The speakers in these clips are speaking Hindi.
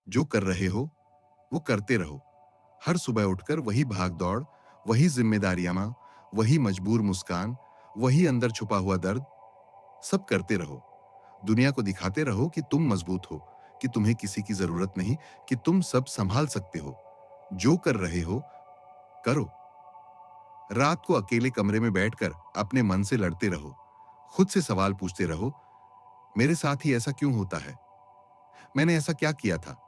जो कर रहे हो वो करते रहो। हर सुबह उठकर वही भाग-दौड़, वही जिम्मेदारियां, वही मजबूर मुस्कान, वही अंदर छुपा हुआ दर्द, सब करते रहो। दुनिया को दिखाते रहो कि तुम मजबूत हो, कि तुम्हें किसी की जरूरत नहीं, कि तुम सब संभाल सकते हो। जो कर रहे हो करो। रात को अकेले कमरे में बैठकर अपने मन से लड़ते रहो। खुद से सवाल पूछते रहो, मेरे साथ ही ऐसा क्यों होता है? मैंने ऐसा क्या किया था?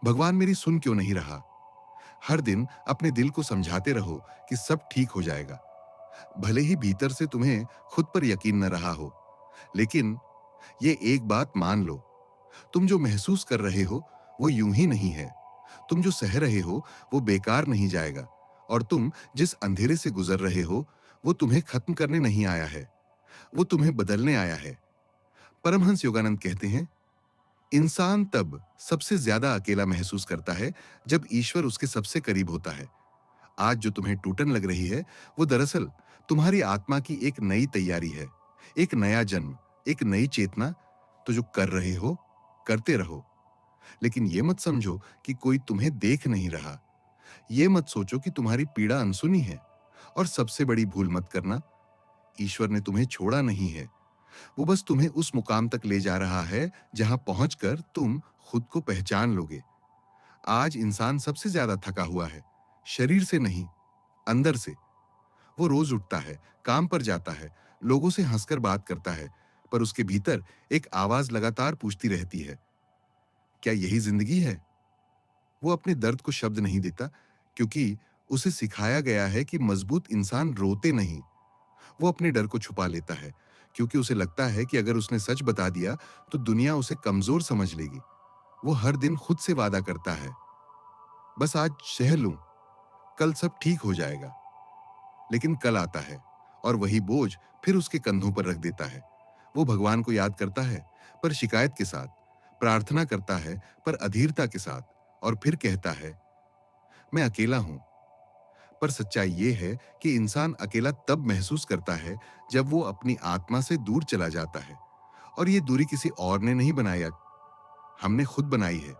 भगवान मेरी सुन क्यों नहीं रहा? हर दिन अपने दिल को समझाते रहो कि सब ठीक हो जाएगा। भले ही भीतर से तुम्हें खुद पर यकीन न रहा हो, लेकिन ये एक बात मान लो, तुम जो महसूस कर रहे हो वो यूं ही नहीं है। तुम जो सह रहे हो वो बेकार नहीं जाएगा, और तुम जिस अंधेरे से गुजर रहे हो वो तुम्हें खत्म करने नहीं आया है, वो तुम्हें बदलने आया है। परमहंस योगानंद कहते हैं, इंसान तब सबसे ज्यादा अकेला महसूस करता है जब ईश्वर उसके सबसे करीब होता है। आज जो तुम्हें टूटन लग रही है वो दरअसल तुम्हारी आत्मा की एक नई तैयारी है, एक नया जन्म, एक नई चेतना। तो जो कर रहे हो करते रहो, लेकिन ये मत समझो कि कोई तुम्हें देख नहीं रहा। ये मत सोचो कि तुम्हारी पीड़ा अनसुनी है। और सबसे बड़ी भूल मत करना, ईश्वर ने तुम्हें छोड़ा नहीं है। वो बस तुम्हें उस मुकाम तक ले जा रहा है जहां पहुंचकर तुम खुद को पहचान लोगे। आज इंसान सबसे ज्यादा थका हुआ है, शरीर से नहीं, अंदर से। वो रोज उठता है, काम पर जाता है, लोगों से हंसकर बात करता है, पर उसके भीतर एक आवाज लगातार पूछती रहती है, क्या यही जिंदगी है? वो अपने दर्द को शब्द नहीं देता, क्योंकि उसे सिखाया गया है कि मजबूत इंसान रोते नहीं। वो अपने डर को छुपा लेता है, क्योंकि उसे लगता है कि अगर उसने सच बता दिया तो दुनिया उसे कमजोर समझ लेगी। वो हर दिन खुद से वादा करता है, बस आज सह लूं, कल सब ठीक हो जाएगा। लेकिन कल आता है और वही बोझ फिर उसके कंधों पर रख देता है। वो भगवान को याद करता है, पर शिकायत के साथ, प्रार्थना करता है पर अधीरता के साथ, और फिर कहता है, मैं अकेला हूं। पर सच्चाई ये है कि इंसान अकेला तब महसूस करता है जब वो अपनी आत्मा से दूर चला जाता है। और ये दूरी किसी और ने नहीं बनाया, हमने खुद बनाई है।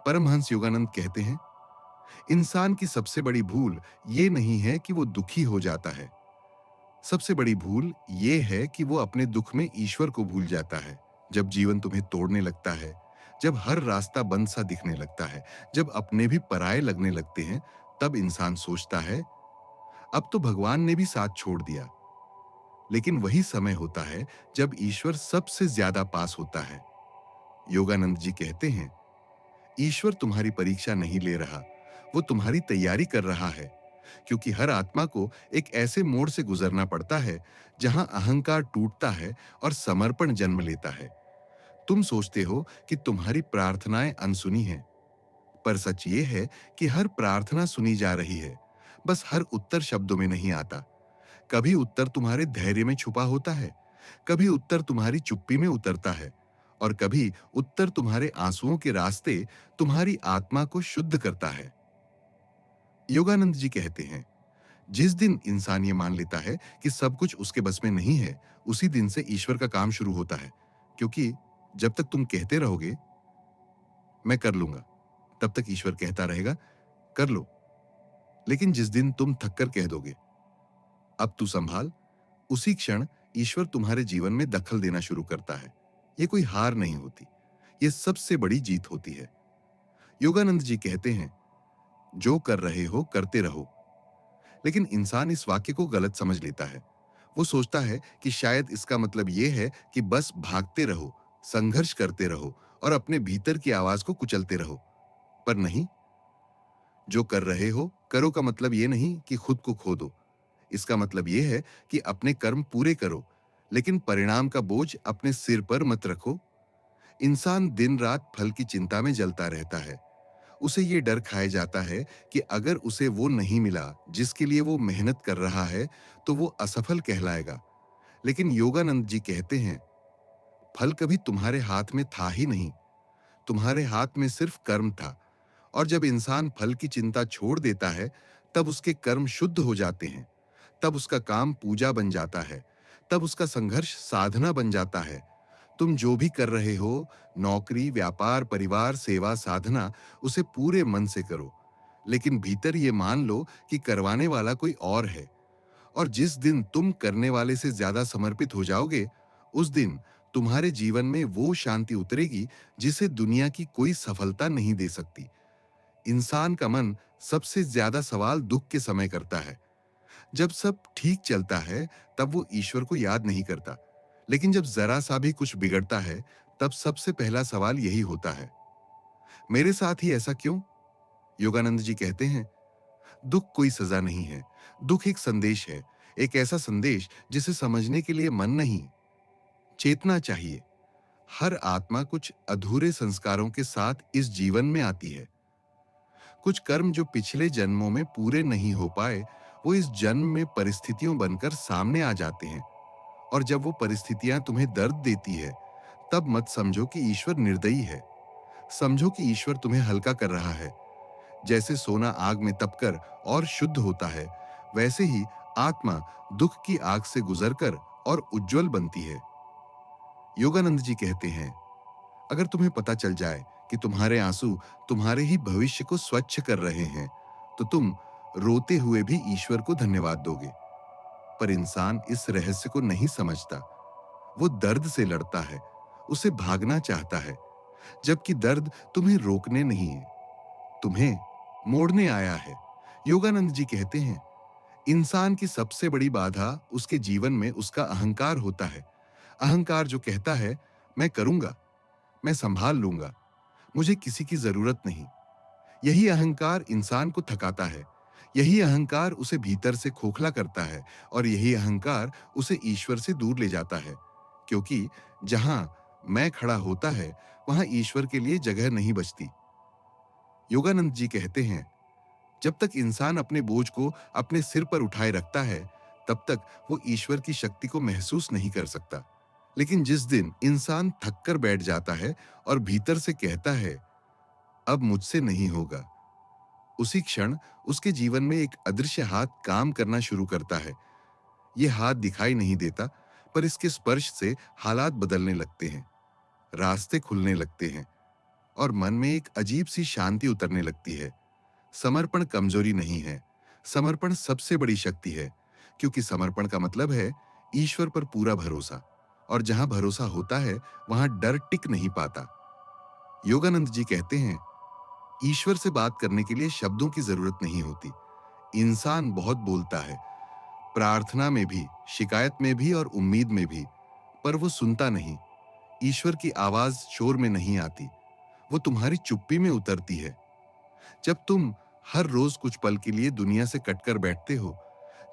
परमहंस योगानंद कहते हैं, इंसान की सबसे बड़ी भूल ये नहीं है कि वो दुखी हो जाता है। सबसे बड़ी भूल ये है कि वो अपने दुख में ईश्वर को भूल जाता है। जब जीवन तुम्हें तोड़ने लगता है, जब हर रास्ता बंद सा दिखने लगता है, जब अपने भी पराये लगने लगते हैं, तब इंसान सोचता है, अब तो भगवान ने भी साथ छोड़ दिया। लेकिन वही समय होता है जब ईश्वर सबसे ज्यादा पास होता है। योगानंद जी कहते हैं, ईश्वर तुम्हारी परीक्षा नहीं ले रहा, वो तुम्हारी तैयारी कर रहा है। क्योंकि हर आत्मा को एक ऐसे मोड़ से गुजरना पड़ता है जहां अहंकार टूटता है और समर्पण जन्म लेता है। तुम सोचते हो कि तुम्हारी प्रार्थनाएं अनसुनी हैं, पर सच ये है कि हर प्रार्थना सुनी जा रही है, बस हर उत्तर शब्दों में नहीं आता। कभी उत्तर तुम्हारे धैर्य में छुपा होता है, कभी उत्तर तुम्हारी चुप्पी में उतरता है, और कभी उत्तर तुम्हारे आंसुओं के रास्ते तुम्हारी आत्मा को शुद्ध करता है। योगानंद जी कहते हैं, जिस दिन इंसान ये मान लेता है कि सब कुछ उसके बस में नहीं है, उसी दिन से ईश्वर का काम शुरू होता है। क्योंकि जब तक तुम कहते रहोगे, मैं कर लूंगा, तब तक ईश्वर कहता रहेगा, कर लो। लेकिन जिस दिन तुम थककर कह दोगे, अब तू संभाल, उसी क्षण ईश्वर तुम्हारे जीवन में दखल देना शुरू करता है। ये कोई हार नहीं होती, ये सबसे बड़ी जीत होती है। योगानंद जी कहते हैं, जो कर रहे हो करते रहो। लेकिन इंसान इस वाक्य को गलत समझ लेता है। वो सोचता है कि शायद इसका मतलब ये है कि बस भागते रहो, संघर्ष करते रहो और अपने भीतर की आवाज को कुचलते रहो। पर नहीं, जो कर रहे हो करो का मतलब ये नहीं कि खुद को खो दो। इसका मतलब ये है कि अपने कर्म पूरे करो, लेकिन परिणाम का बोझ अपने सिर पर मत रखो। इंसान दिन रात फल की चिंता में जलता रहता है। उसे ये डर खाए जाता है कि अगर उसे वो नहीं मिला जिसके लिए वो मेहनत कर रहा है, तो वो असफल कहलाएगा। लेकिन योगानंद जी कहते हैं, फल कभी तुम्हारे हाथ में था ही नहीं, तुम्हारे हाथ में सिर्फ कर्म था। और जब इंसान फल की चिंता छोड़ देता है, तब उसके कर्म शुद्ध हो जाते हैं, तब उसका काम पूजा बन जाता है, तब उसका संघर्ष साधना बन जाता है। तुम जो भी कर रहे हो, नौकरी, व्यापार, परिवार, सेवा, साधना, उसे पूरे मन से करो। लेकिन भीतर ये मान लो कि करवाने वाला कोई और है। और जिस दिन तुम करने वाले से ज्यादा समर्पित हो जाओगे, उस दिन तुम्हारे जीवन में वो शांति उतरेगी जिसे दुनिया की कोई सफलता नहीं दे सकती। इंसान का मन सबसे ज्यादा सवाल दुख के समय करता है। जब सब ठीक चलता है, तब वो ईश्वर को याद नहीं करता। लेकिन जब जरा सा भी कुछ बिगड़ता है, तब सबसे पहला सवाल यही होता है, मेरे साथ ही ऐसा क्यों? योगानंद जी कहते हैं, दुख कोई सजा नहीं है। दुख एक संदेश है, एक ऐसा संदेश जिसे समझने के लिए मन नहीं, चेतना चाहिए। हर आत्मा कुछ अधूरे संस्कारों के साथ इस जीवन में आती है। कुछ कर्म जो पिछले जन्मों में पूरे नहीं हो पाए, वो इस जन्म में परिस्थितियों बनकर सामने आ जाते हैं। और जब वो परिस्थितियां तुम्हें दर्द देती है, तब मत समझो कि ईश्वर निर्दयी है। समझो कि ईश्वर तुम्हें हल्का कर रहा है। जैसे सोना आग में तपकर और शुद्ध होता है, वैसे ही आत्मा दुख की आग से गुजरकर और उज्जवल बनती है। योगानंद जी कहते हैं, अगर तुम्हें पता चल जाए कि तुम्हारे आंसू तुम्हारे ही भविष्य को स्वच्छ कर रहे हैं, तो तुम रोते हुए भी ईश्वर को धन्यवाद दोगे। पर इंसान इस रहस्य को नहीं समझता। वो दर्द से लड़ता है, उसे भागना चाहता है, जबकि दर्द तुम्हें रोकने नहीं है, तुम्हें मोड़ने आया है। योगानंद जी कहते हैं, इंसान की सबसे बड़ी बाधा उसके जीवन में उसका अहंकार होता है। अहंकार जो कहता है, मैं करूंगा, मैं संभाल लूंगा, मुझे किसी की जरूरत नहीं। यही अहंकार इंसान को थकाता है। यही अहंकार उसे भीतर से खोखला करता है। और यही अहंकार उसे ईश्वर से दूर ले जाता है। क्योंकि जहां मैं खड़ा होता है, वहां ईश्वर के लिए जगह नहीं बचती। योगानंद जी कहते हैं, जब तक इंसान अपने बोझ को अपने सिर पर उठाए रखता है, तब तक वो ईश्वर की शक्ति को महसूस नहीं कर सकता। लेकिन जिस दिन इंसान थक कर बैठ जाता है और भीतर से कहता है, अब मुझसे नहीं होगा, उसी क्षण उसके जीवन में एक अदृश्य हाथ काम करना शुरू करता है। यह हाथ दिखाई नहीं देता, पर इसके स्पर्श से हालात बदलने लगते हैं, रास्ते खुलने लगते हैं और मन में एक अजीब सी शांति उतरने लगती है। समर्पण कमजोरी नहीं है, समर्पण सबसे बड़ी शक्ति है। क्योंकि समर्पण का मतलब है ईश्वर पर पूरा भरोसा। और जहां भरोसा होता है, वहां डर टिक नहीं पाता। योगानंद जी कहते हैं, ईश्वर से बात करने के लिए शब्दों की जरूरत नहीं होती। इंसान बहुत बोलता है, प्रार्थना में भी, शिकायत में भी और उम्मीद में भी, पर वो सुनता नहीं। ईश्वर की आवाज शोर में नहीं आती, वो तुम्हारी चुप्पी में उतरती है। जब तुम हर रोज कुछ पल के लिए दुनिया से कटकर बैठते हो,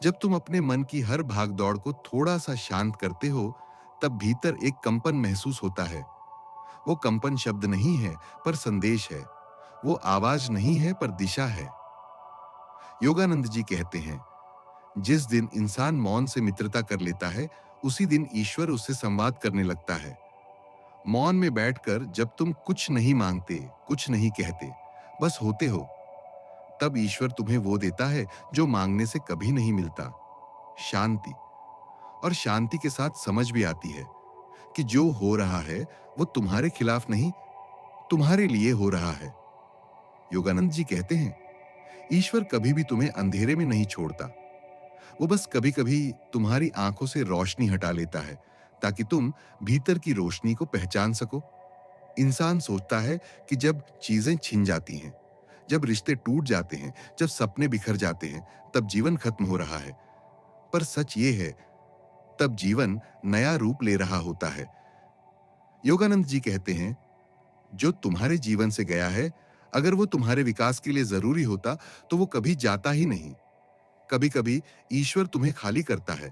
जब तुम अपने मन की हर भागदौड़ को थोड़ा सा शांत करते हो, तब भीतर एक कंपन महसूस होता है। वो कंपन शब्द नहीं है, पर संदेश है। वो आवाज नहीं है, पर दिशा है। योगानंद जी कहते हैं, जिस दिन इंसान मौन से मित्रता कर लेता है, उसी दिन ईश्वर उससे संवाद करने लगता है। मौन में बैठकर जब तुम कुछ नहीं मांगते, कुछ नहीं कहते, बस होते हो, तब ईश्वर तुम्हें वो देता है जो मांगने से कभी नहीं मिलता, शांति। और शांति के साथ समझ भी आती है कि जो हो रहा है वो तुम्हारे खिलाफ नहीं, तुम्हारे लिए हो रहा है। योगानंद जी कहते हैं, ईश्वर कभी भी तुम्हें अंधेरे में नहीं छोड़ता। वो बस कभी-कभी तुम्हारी आंखों से रोशनी हटा लेता है, ताकि तुम भीतर की रोशनी को पहचान सको। इंसान सोचता है कि जब चीजें छिन जाती हैं, जब रिश्ते टूट जाते हैं, जब सपने बिखर जाते हैं, तब जीवन खत्म हो रहा है। पर सच ये है, तब जीवन नया रूप ले रहा होता है। योगानंद जी कहते हैं, जो तुम्हारे जीवन से गया है, अगर वो तुम्हारे विकास के लिए जरूरी होता, तो वो कभी जाता ही नहीं। कभी-कभी ईश्वर तुम्हें खाली करता है,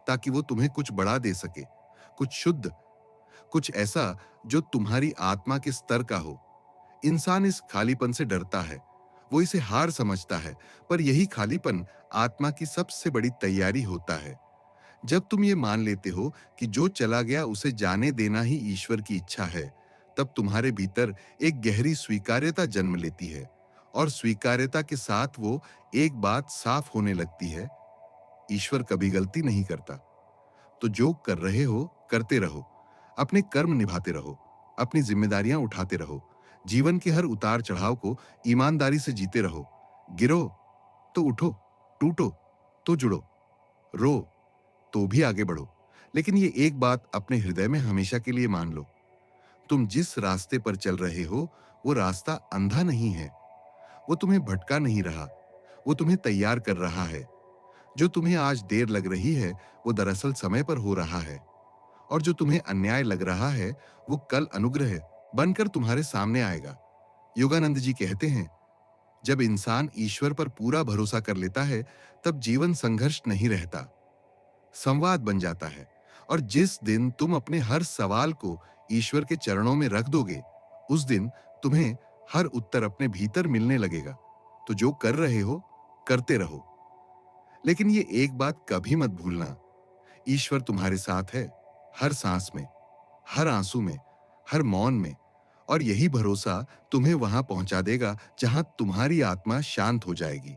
ताकि वो तुम्हें कुछ बड़ा दे सके, कुछ शुद्ध, कुछ ऐसा जो तुम्हारी आत्मा के स्तर का हो। इंसान इस खालीपन से डरता है, वो इसे हार समझता है, पर यही खालीपन आत्मा की सबसे बड़ी तैयारी होता है। जब तुम ये मान लेते हो कि जो चला गया उसे जाने देना ही ईश्वर की इच्छा है, तब तुम्हारे भीतर एक गहरी स्वीकार्यता जन्म लेती है। और स्वीकार्यता के साथ वो एक बात साफ होने लगती है, ईश्वर कभी गलती नहीं करता। तो जो कर रहे हो, करते रहो। अपने कर्म निभाते रहो, अपनी जिम्मेदारियां उठाते रहो, जीवन के हर उतार चढ़ाव को ईमानदारी से जीते रहो। गिरो तो उठो, टूटो तो जुड़ो, रो तो भी आगे बढ़ो। लेकिन ये एक बात अपने हृदय में हमेशा के लिए मान लो, तुम जिस रास्ते पर चल रहे हो, वो रास्ता अंधा नहीं है। वो तुम्हें भटका नहीं रहा, वो तुम्हें तैयार कर रहा है। जो तुम्हें आज देर लग रही है, वो दरअसल समय पर हो रहा है। और जो तुम्हें अन्याय लग रहा है, वो कल अनुग्रह बनकर तुम्हारे सामने आएगा। योगानंद जी कहते हैं, जब इंसान ईश्वर पर पूरा भरोसा कर लेता है, तब जीवन संघर्ष नहीं रहता, संवाद बन जाता है। और जिस दिन तुम अपने हर सवाल को ईश्वर के चरणों में रख दोगे, उस दिन तुम्हें हर उत्तर अपने भीतर मिलने लगेगा। तो जो कर रहे हो, करते रहो। लेकिन ये एक बात कभी मत भूलना, ईश्वर तुम्हारे साथ है, हर सांस में, हर आंसू में, हर मौन में। और यही भरोसा तुम्हें वहां पहुंचा देगा जहां तुम्हारी आत्मा शांत हो जाएगी।